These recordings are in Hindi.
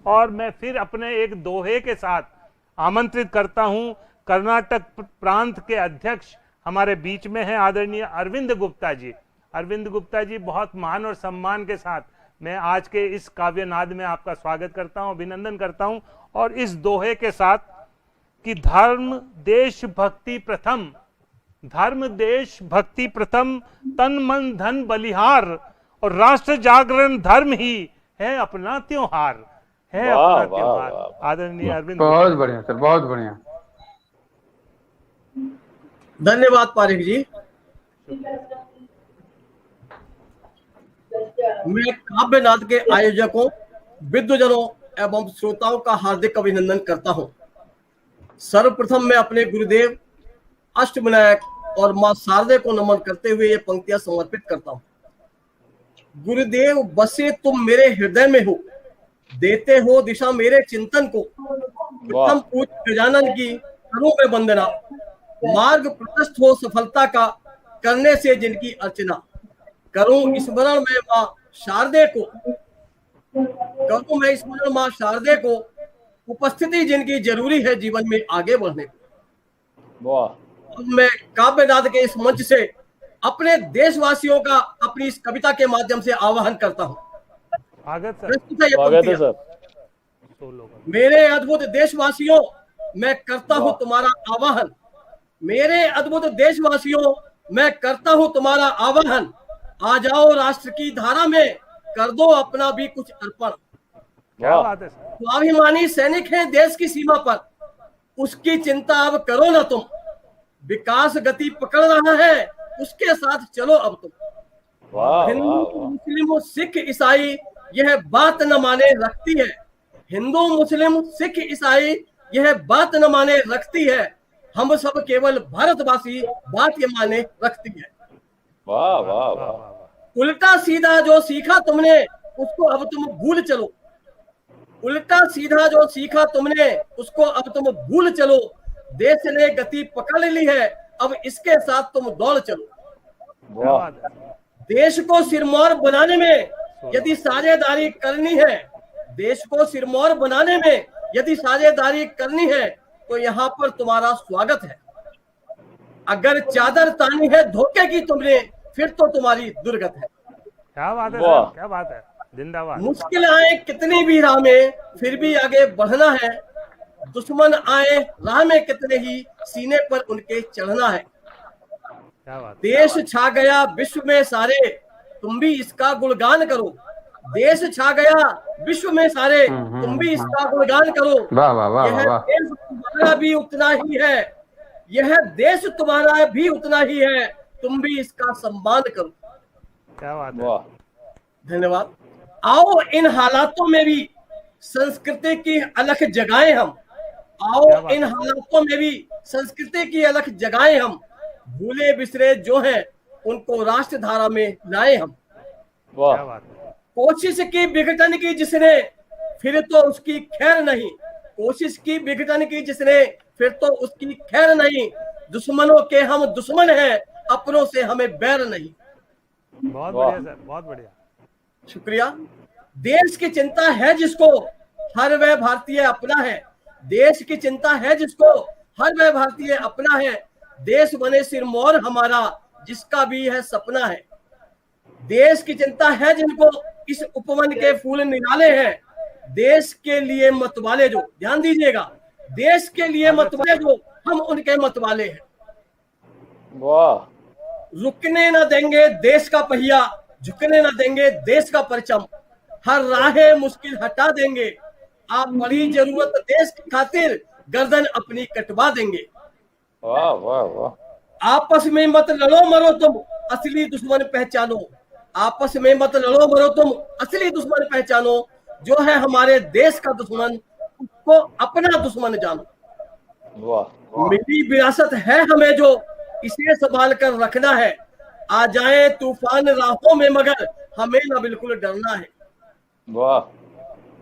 और मैं फिर अपने एक दोहे के साथ आमंत्रित करता हूं, कर्नाटक प्रांत के अध्यक्ष हमारे बीच में हैं आदरणीय अरविंद गुप्ता जी। अरविंद गुप्ता जी, बहुत मान और सम्मान के साथ मैं आज के इस काव्यनाद में आपका स्वागत करता हूं, अभिनंदन करता हूं, और इस दोहे के साथ कि धर्म देश भक्ति प्रथम, धर्म देश भक्ति प्रथम, तन मन धन बलिहार, और राष्ट्र जागरण धर्म ही है अपना त्योहार, है अपना त्योहार। आदरणीय अरविंद, बहुत बढ़िया सर, बहुत बढ़िया। धन्यवाद पारिक जी। मैं काव्यनाद के आयोजकों, विद्वजनों एवं श्रोताओं का हार्दिक अभिनंदन करता हूं। सर्वप्रथम मैं अपने गुरुदेव अष्टविनायक और मां शारदे को नमन करते हुए ये पंक्तियां समर्पित करता हूं। गुरुदेव बसे तुम मेरे हृदय में हो, देते हो दिशा मेरे चिंतन को, प्रथम पूज्य गजानन की करूं मैं वंदना, मार्ग प्रशस्त हो सफलता का करने से जिनकी अर्चना, करूं स्मरण में मां शारदे को, करूं मैं स्मरण मां शारदे को, उपस्थिति जिनकी जरूरी है जीवन में आगे बढ़ने को। अब मैं काव्यनाद के इस मंच से अपने देशवासियों का अपनी इस कविता के माध्यम से आह्वान करता हूं। स्वागत है सर। मेरे अद्भुत देशवासियों, मैं करता हूं तुम्हारा आह्वान, मेरे अद्भुत देशवासियों, मैं करता हूं तुम्हारा आह्वान, आ जाओ राष्ट्र की धारा में, कर दो अपना भी कुछ अर्पण। क्या बात है। स्वाभिमानी सैनिक है देश की सीमा पर, उसकी चिंता अब करो ना तुम, विकास गति पकड़ रहा है उसके साथ चलो अब तुम। हिंदू मुस्लिम सिख ईसाई यह बात न माने रखती है, हिंदू मुस्लिम सिख ईसाई यह बात न माने रखती है, हम सब केवल भारतवासी बात ये माने रखती है। वाह वाह वाह। उल्टा सीधा जो सीखा तुमने उसको अब तुम भूल चलो, उल्टा सीधा जो सीखा तुमने उसको अब तुम भूल चलो, देश ने गति पकड़ ली है अब इसके साथ तुम दौड़ चलो। देश को सिरमौर बनाने में यदि साझेदारी करनी है, देश को सिरमौर बनाने में यदि साझेदारी करनी है तो यहाँ पर तुम्हारा स्वागत है। अगर चादर तानी है धोखे की तुमने फिर तो तुम्हारी दुर्गत है। क्या बात है सर, क्या बात है, जिंदाबाद। मुश्किल आए कितनी भी राह में फिर भी आगे बढ़ना है, दुश्मन आए राह में कितने ही सीने पर उनके चढ़ना है। क्या बात। देश छा गया विश्व में सारे, तुम भी इसका गुणगान करो, देश छा गया विश्व में सारे, तुम भी इसका गुणगान करो। वाह वाह वाह वाह। देश तुम्हारा भी उतना ही है, यह देश तुम्हारा भी उतना ही है, तुम भी इसका सम्मान करो। क्या बात है। धन्यवाद। आओ इन हालातों में भी संस्कृति की अलख जगाएं हम, आओ इन हालातों में भी संस्कृति की अलख जगाएं हम, भूले बिसरे जो हैं उनको राष्ट्र धारा में लाए हम। क्या बात है। कोशिश की विघटन की जिसने फिर तो उसकी खैर नहीं, कोशिश की विघटन की जिसने फिर तो उसकी खैर नहीं, दुश्मनों के हम दुश्मन हैं अपनों से हमें बैर नहीं। बहुत बढ़िया सर, बहुत बढ़िया, शुक्रिया। देश की चिंता है जिसको हर वह भारतीय अपना है, देश की चिंता है जिसको हर वह भारतीय अपना है, देश बने सिरमौर हमारा जिसका भी है सपना है। देश की चिंता है जिनको इस उपवन के फूल निराले हैं, देश के लिए मतवाले जो, ध्यान दीजिएगा, देश के लिए मतवाले जो, हम उनके मतवाले हैं। वाह। रुकने न देंगे देश का पहिया, झुकने न देंगे देश का परचम, हर राहे मुश्किल हटा देंगे, आप बड़ी जरूरत देश की खातिर गर्दन अपनी कटवा देंगे। वाह वाह वाह। आपस में मत लड़ो मरो तुम असली दुश्मन पहचानो, आपस में मत लड़ो मरो तुम असली दुश्मन पहचानो, जो है हमारे देश का दुश्मन उसको अपना दुश्मन जानो। वाह। मिली विरासत है हमें जो इसे संभाल कर रखना है, आ जाए तूफान राहों में मगर हमें न बिल्कुल डरना है। वाह।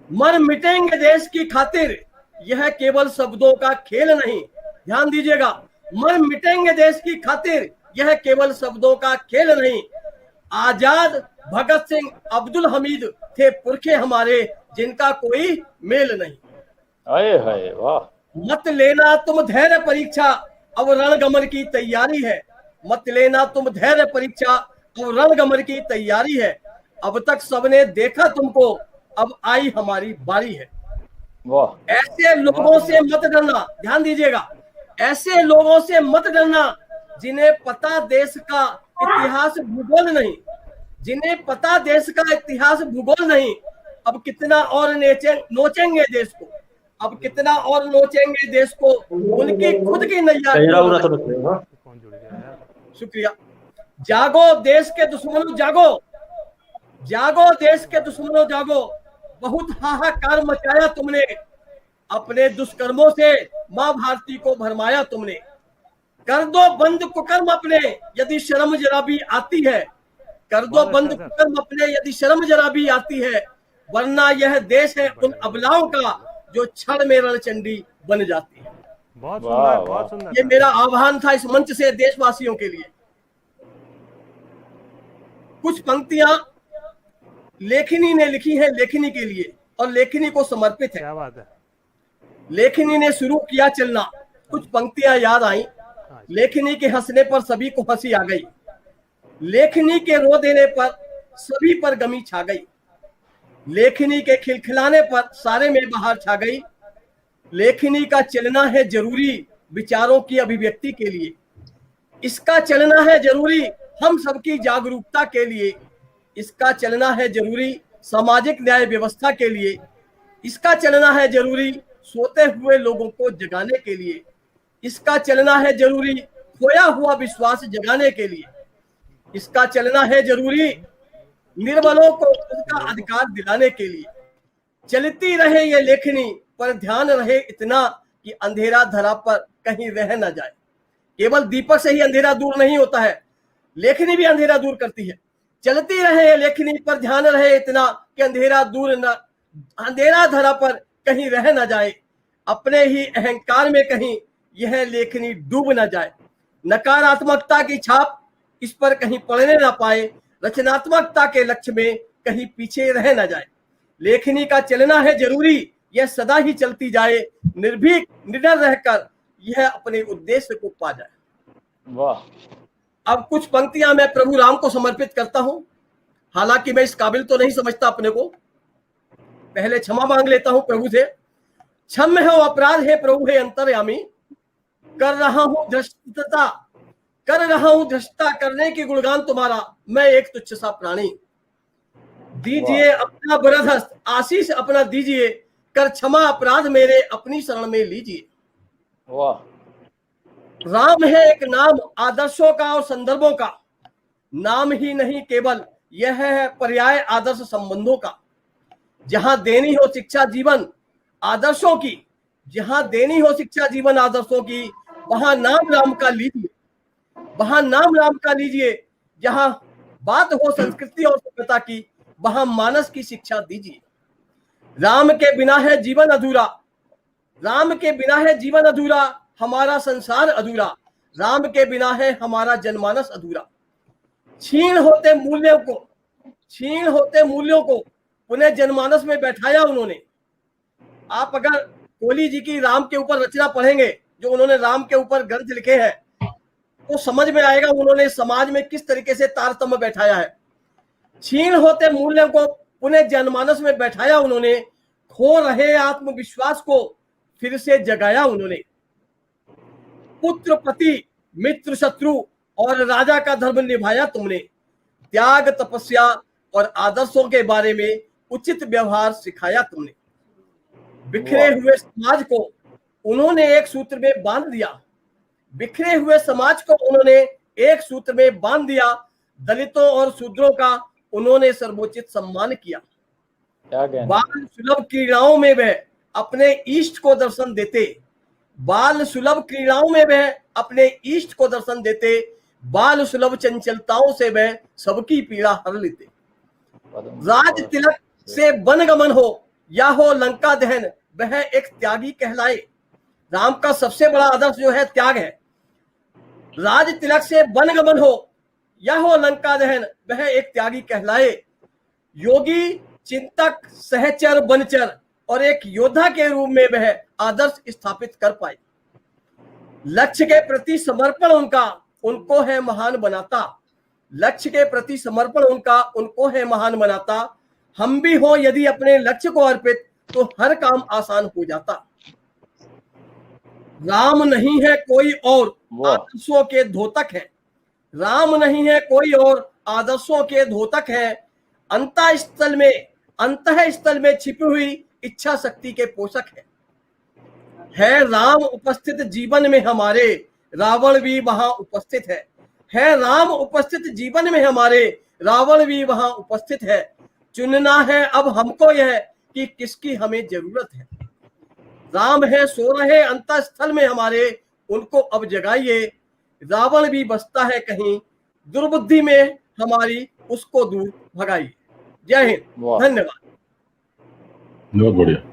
मर मिटेंगे देश की खातिर यह केवल शब्दों का खेल नहीं, ध्यान दीजिएगा, मर मिटेंगे देश की खातिर यह केवल शब्दों का खेल नहीं, आजाद भगत सिंह अब्दुल हमीद थे पुरखे हमारे जिनका कोई मेल नहीं। हाय हाय वाह मत लेना तुम धैर्य परीक्षा, अब रणगमन की तैयारी है। मत लेना तुम धैर्य परीक्षा, अब रणगमन की तैयारी है। अब तक सबने देखा तुमको, अब आई हमारी बारी है। वाह ऐसे लोगों से मत डरना, ध्यान दीजिएगा, ऐसे लोगों से मत डरना जिन्हें पता देश का इतिहास भूगोल नहीं, जिन्हें पता देश का इतिहास भूगोल नहीं। अब कितना और नोचेंगे देश को, अब कितना और नोचेंगे देश को, उनकी खुद की नैया। कौन जुड़ गया यार? शुक्रिया। जागो देश के दुश्मनों जागो, जागो देश के दुश्मनों जागो। बहुत हाहाकार मचाया तुमने, अपने दुष्कर्मों से मां भारती को भरमाया तुमने। कर दो बंद कुकर्म अपने, यदि शर्म जरा भी आती है। कर दो बंद कुकर्म अपने, यदि शर्म जरा भी आती है। वरना यह देश है उन अबलाओं का, जो क्षण में रणचंडी बन जाती है। बहुत सुंदर, बहुत सुंदर। ये मेरा आह्वान था इस मंच से देशवासियों के लिए। कुछ पंक्तियां लेखिनी ने लिखी है लेखिनी के लिए और लेखिनी को समर्पित है। क्या बात है। लेखिनी ने शुरू किया चलना, कुछ पंक्तियां याद आई। लेखिनी के हंसने पर सभी को हंसी आ गई, लेखिनी के रो देने पर सभी पर गमी छा गई, लेखिनी के खिलखिलाने पर सारे में बाहर छा गई। लेखिनी का चलना है जरूरी विचारों की अभिव्यक्ति के लिए, इसका चलना है जरूरी हम सबकी जागरूकता के लिए, इसका चलना है जरूरी सामाजिक न्याय व्यवस्था के लिए, इसका चलना है जरूरी सोते हुए लोगों को जगाने के लिए, इसका चलना है जरूरी खोया हुआ विश्वास जगाने के लिए, इसका चलना है जरूरी निर्बलों को उनका अधिकार दिलाने के लिए। चलती रहे ये लेखनी, पर ध्यान रहे इतना कि अंधेरा धरा पर कहीं रह न जाए। केवल दीपक से ही अंधेरा दूर नहीं होता है, लेखनी भी अंधेरा दूर करती है। चलती रहे ये लेखनी, पर ध्यान रहे इतना कि अंधेरा धरा पर कहीं रह न जाए। अपने ही अहंकार में कहीं यह लेखनी डूब न जाए। नकारात्मकता की छाप इस पर कहीं पड़ने ना पाए, रचनात्मकता के लक्ष्य में कहीं पीछे रह न जाए। लेखनी का चलना है जरूरी, यह सदा ही चलती जाए, निर्भीक निडर रहकर यह अपने उद्देश्य को पा जाए। वाह। अब कुछ पंक्तियां मैं प्रभु राम को समर्पित करता हूं। हालांकि मैं इस काबिल तो नहीं समझता अपने को, पहले क्षमा मांग लेता हूं प्रभु से। क्षम्य है अपराध है प्रभु है अंतर्यामी, कर रहा हूं धृष्टता, कर रहा हूं धृष्टता करने की गुणगान तुम्हारा, मैं एक तुच्छ सा प्राणी। दीजिए अपना बरदहस्त आशीष अपना दीजिए, कर क्षमा अपराध मेरे अपनी शरण में लीजिए। वाह। राम है एक नाम आदर्शों का और संदर्भों का, नाम ही नहीं केवल यह है पर्याय आदर्श संबंधों का। जहां देनी हो शिक्षा जीवन आदर्शों की, जहां देनी हो शिक्षा जीवन आदर्शों की, वहां नाम राम का लीजिए, वहां नाम राम का लीजिए। जहां बात हो संस्कृति और सभ्यता की, वहां मानस की शिक्षा दीजिए। राम के बिना है जीवन अधूरा, राम के बिना है जीवन अधूरा, हमारा संसार अधूरा, राम के बिना है हमारा जनमानस अधूरा। छीन होते मूल्यों को पुनः जनमानस में बैठाया उन्होंने। आप अगर कोहली जी की राम के ऊपर रचना पढ़ेंगे, जो उन्होंने राम के ऊपर ग्रंथ लिखे हैं, तो समझ में आएगा उन्होंने समाज में किस तरीके से तारतम्य बैठाया है। छीन होते मूल्यों को पुनः जनमानस में बैठाया उन्होंने, खो रहे आत्मविश्वास को फिर से जगाया उन्होंने। पुत्र पति मित्र शत्रु और राजा का धर्म निभाया तुमने, त्याग तपस्या और आदर्शों के बारे में उचित व्यवहार सिखाया तुमने। बिखरे हुए समाज को उन्होंने एक सूत्र में बांध दिया, बिखरे हुए समाज को उन्होंने एक सूत्र में बांध दिया। दलितों और शूद्रों का उन्होंने सर्वोचित सम्मान किया। बाल सुलभ क्रीड़ाओं में वह अपने इष्ट को दर्शन देते, बाल सुलभ क्रीड़ाओं में वह अपने इष्ट को दर्शन देते, बाल सुलभ चंचलताओं से वह सबकी पीड़ा हर लेते। राज तिलक से वनगमन हो या हो लंका दहन, वह एक त्यागी कहलाए। राम का सबसे बड़ा आदर्श जो है त्याग है। राज तिलक से वनगमन हो या हो लंका दहन, वह एक त्यागी कहलाए। योगी चिंतक, सहचर, बनचर और एक योद्धा के रूप में वह आदर्श स्थापित कर पाए। लक्ष्य के प्रति समर्पण उनको है महान बनाता। लक्ष्य के प्रति समर्पण उनको है महान बनाता। हम भी हो यदि अपने लक्ष्य को अर्पित तो हर काम आसान हो जाता। राम नहीं है कोई और आदर्शों के धोतक है। राम नहीं है कोई और आदर्शों के धोतक है। अंतःस्थल में छिपी हुई इच्छा शक्ति के पोषक है राम उपस्थित जीवन में हमारे, रावण भी वहां उपस्थित है राम उपस्थित जीवन में हमारे, रावण भी वहां उपस्थित है। चुनना है अब हमको यह कि किसकी हमें जरूरत है। राम है सो रहे अंतःस्थल में हमारे, उनको अब जगाइए। रावण भी बसता है कहीं, दुर्बुद्धि में हमारी, उसको दूर भगाइए। जय हिंद, धन्यवाद। बहुत बढ़िया।